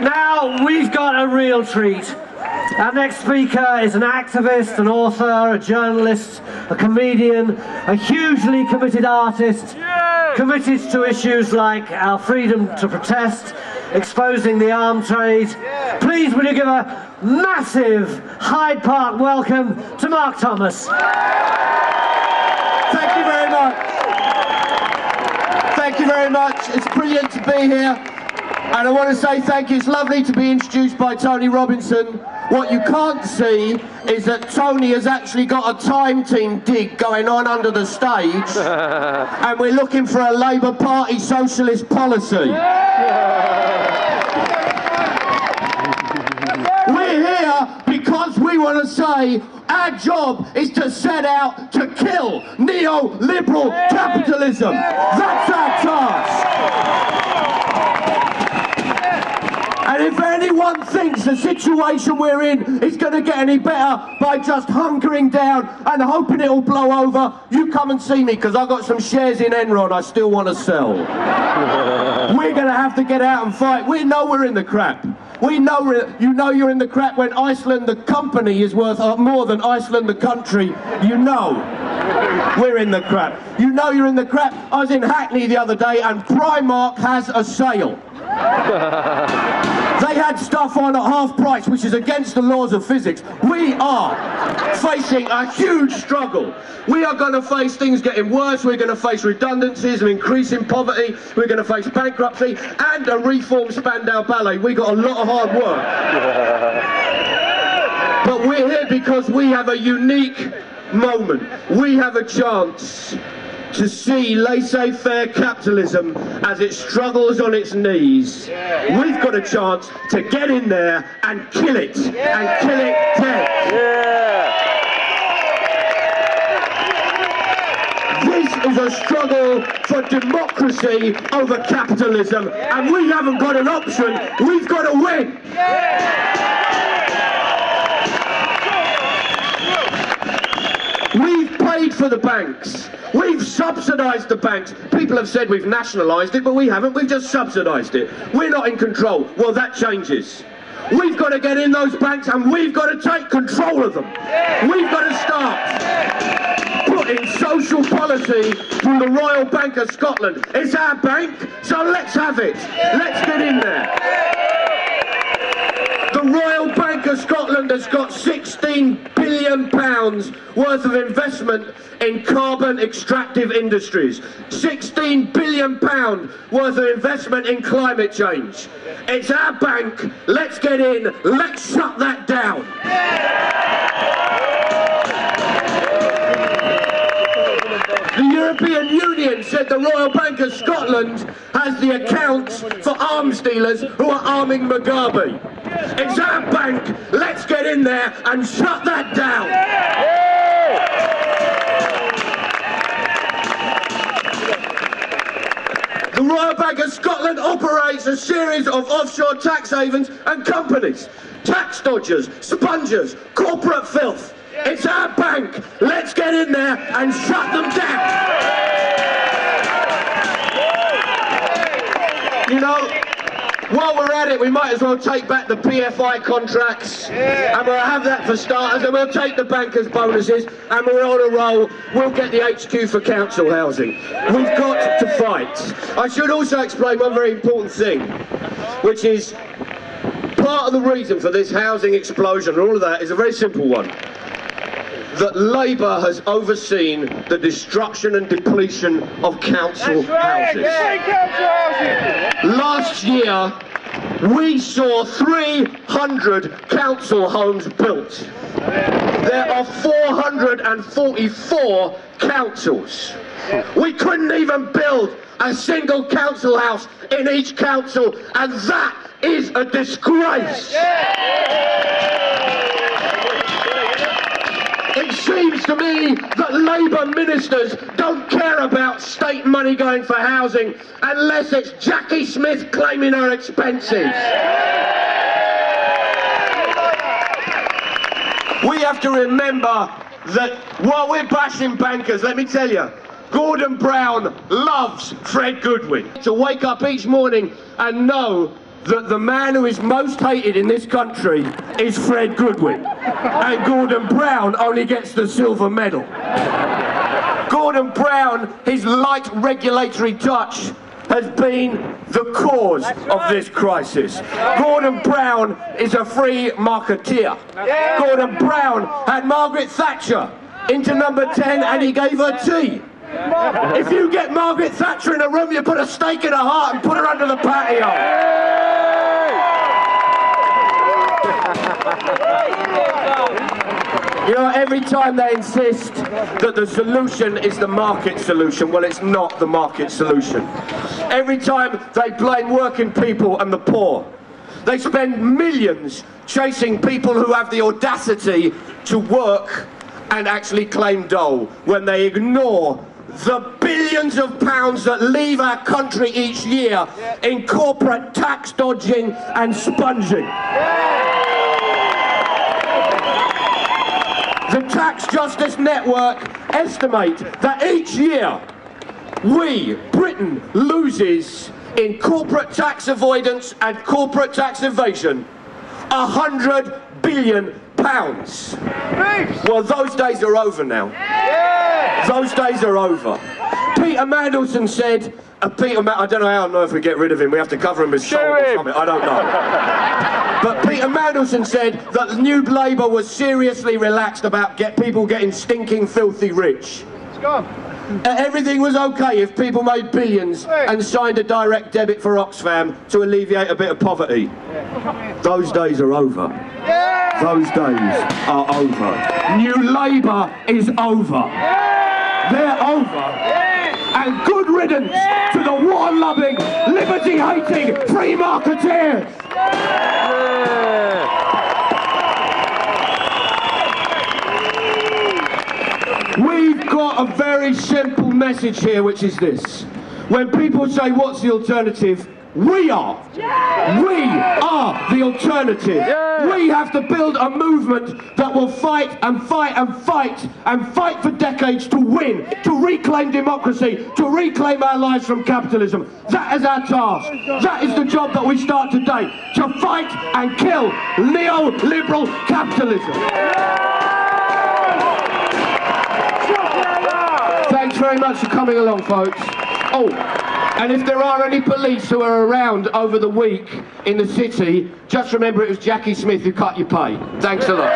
Now we've got a real treat. Our next speaker is an activist, an author, a journalist, a comedian, a hugely committed artist, committed to issues like our freedom to protest, exposing the arms trade. Please will you give a massive Hyde Park welcome to Mark Thomas. Thank you very much. Thank you very much. It's brilliant to be here. And I want to say thank you. It's lovely to be introduced by Tony Robinson. What you can't see is that Tony has actually got a time team dig going on under the stage. And we're looking for a Labour Party socialist policy. We're here because we want to say our job is to set out to kill neoliberal capitalism. That's our task. And if anyone thinks the situation we're in is going to get any better by just hunkering down and hoping it'll blow over, you come and see me, because I've got some shares in Enron I still want to sell. We're going to have to get out and fight. We know we're in the crap. We know you know you're in the crap when Iceland the company is worth more than Iceland the country. You know we're in the crap. You know you're in the crap. I was in Hackney the other day and Primark has a sale. They had stuff on at half price, which is against the laws of physics. We are facing a huge struggle. We are going to face things getting worse. We're going to face redundancies and increasing poverty. We're going to face bankruptcy and a reformed Spandau Ballet. We got a lot of hard work. But we're here because we have a unique moment. We have a chance to see laissez-faire capitalism as it struggles on its knees. We've got a chance to get in there and kill it, and kill it dead. This is a struggle for democracy over capitalism, and we haven't got an option. We've got to win. We've paid for the banks. We've subsidised the banks. People have said we've nationalised it, but we haven't. We've just subsidised it. We're not in control. Well, that changes. We've got to get in those banks and we've got to take control of them. We've got to start putting social policy through the Royal Bank of Scotland. It's our bank, so let's have it. Let's get in there. The Royal Bank of Scotland has got £16 billion worth of investment in carbon extractive industries. £16 billion worth of investment in climate change. It's our bank. Let's get in. Let's shut that down. The European Union said the Royal Bank of Scotland has the accounts for arms dealers who are arming Mugabe. It's our bank. Let's get in there and shut that down. The Royal Bank of Scotland operates a series of offshore tax havens and companies. Tax dodgers, spongers, corporate filth. It's our bank. Let's get in there and shut them down. You know, while we're at it, we might as well take back the PFI contracts, and we'll have that for starters, and we'll take the bankers' bonuses, and we're on a roll. We'll get the HQ for council housing. We've got to fight. I should also explain one very important thing, which is part of the reason for this housing explosion and all of that is a very simple one. That Labour has overseen the destruction and depletion of council houses. Last year, we saw 300 council homes built. There are 444 councils. We couldn't even build a single council house in each council, and that is a disgrace. It seems to me that Labour ministers don't care about state money going for housing unless it's Jackie Smith claiming her expenses. We have to remember that while we're bashing bankers, let me tell you, Gordon Brown loves Fred Goodwin. To wake up each morning and know that the man who is most hated in this country is Fred Goodwin, and Gordon Brown only gets the silver medal. Gordon Brown, his light regulatory touch has been the cause of this crisis. Gordon Brown is a free marketeer. Gordon Brown had Margaret Thatcher into number 10 and he gave her tea. If you get Margaret Thatcher in a room, you put a stake in her heart and put her under the patio. You know, every time they insist that the solution is the market solution, well, it's not the market solution. Every time they blame working people and the poor, they spend millions chasing people who have the audacity to work and actually claim dole, when they ignore the billions of pounds that leave our country each year in corporate tax dodging and sponging. The Tax Justice Network estimate that each year Britain loses in corporate tax avoidance and corporate tax evasion £100 billion. Well, those days are over now. Those days are over. Peter Mandelson said, I don't know if we get rid of him, we have to cover him with salt or something, I don't know. But Peter Mandelson said that New Labour was seriously relaxed about people getting stinking filthy rich. It's gone. Everything was okay if people made billions and signed a direct debit for Oxfam to alleviate a bit of poverty. Those days are over. Those days are over. New Labour is over. They're over. And good riddance to the war-loving, liberty-hating, free marketeers. We've got a very simple message here, which is this. When people say, what's the alternative? We are. We are the alternative. We have to build a movement that will fight and fight and fight and fight for decades to win, to reclaim democracy, to reclaim our lives from capitalism. That is our task. That is the job that we start today, to fight and kill neoliberal capitalism. Thanks very much for coming along, folks. Oh, and if there are any police who are around over the week in the city, just remember it was Jackie Smith who cut your pay. Thanks a lot.